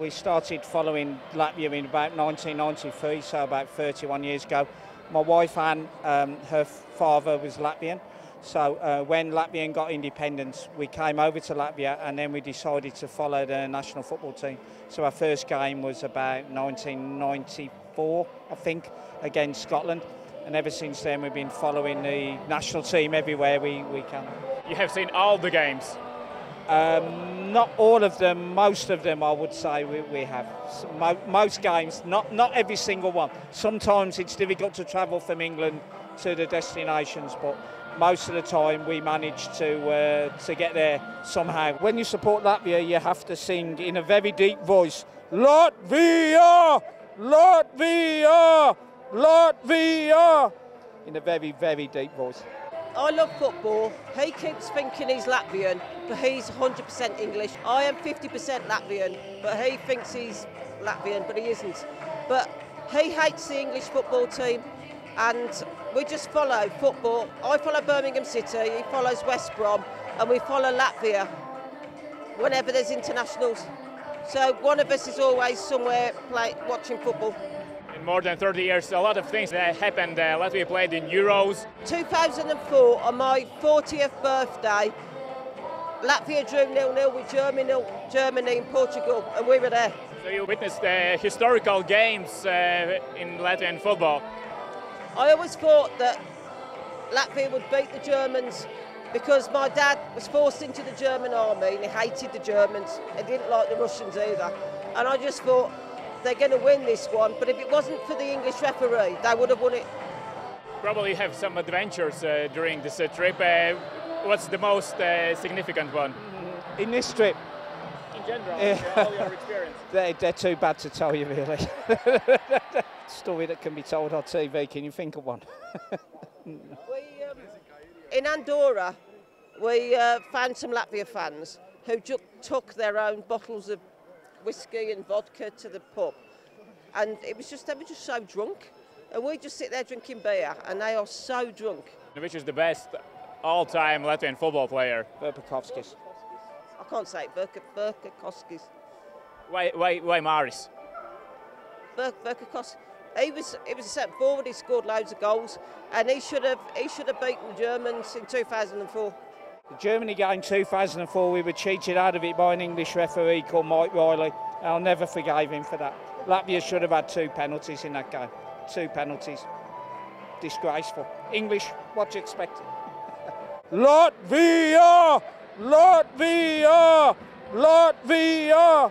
We started following Latvia in about 1993, so about 31 years ago. My wife Anne, her father was Latvian, so when Latvia got independence, we came over to Latvia and then we decided to follow the national football team. So our first game was about 1994, I think, against Scotland. And ever since then, we've been following the national team everywhere we can. You have seen all the games? Not all of them, most of them I would say we have. Most games, not every single one. Sometimes it's difficult to travel from England to the destinations, but most of the time we manage to get there somehow. When you support Latvia, you have to sing in a very deep voice, Latvia! Latvia! Latvia! In a very, very deep voice. I love football. He keeps thinking he's Latvian, but he's 100% English. I am 50% Latvian, but he thinks he's Latvian, but he isn't. But he hates the English football team, and we just follow football. I follow Birmingham City, he follows West Brom, and we follow Latvia whenever there's internationals. So one of us is always somewhere watching football. In more than 30 years, a lot of things that happened. Latvia played in Euros. 2004, on my 40th birthday, Latvia drew 0-0 with Germany and Portugal, and we were there. So you witnessed historical games in Latvian football. I always thought that Latvia would beat the Germans because my dad was forced into the German army and he hated the Germans. He didn't like the Russians either. And I just thought, they're going to win this one, but if it wasn't for the English referee, they would have won it. Probably have some adventures during this trip. What's the most significant one? In this trip? In general, all your experience. They're too bad to tell you, really. Story that can be told on TV, can you think of one? In Andorra, we found some Latvia fans who took their own bottles of whiskey and vodka to the pub, and they were just so drunk, and we just sit there drinking beer, and they are so drunk. Which is the best all-time Latvian football player? Verpakovskis. I can't say it, Verpakovskis. Why Maris? Verpakovskis. He was a centre forward. He scored loads of goals, and he should have beaten the Germans in 2004. The Germany game 2004, we were cheated out of it by an English referee called Mike Riley. I'll never forgive him for that. Latvia should have had 2 penalties in that game. 2 penalties. Disgraceful. English, what do you expect? Latvia! Latvia! Latvia!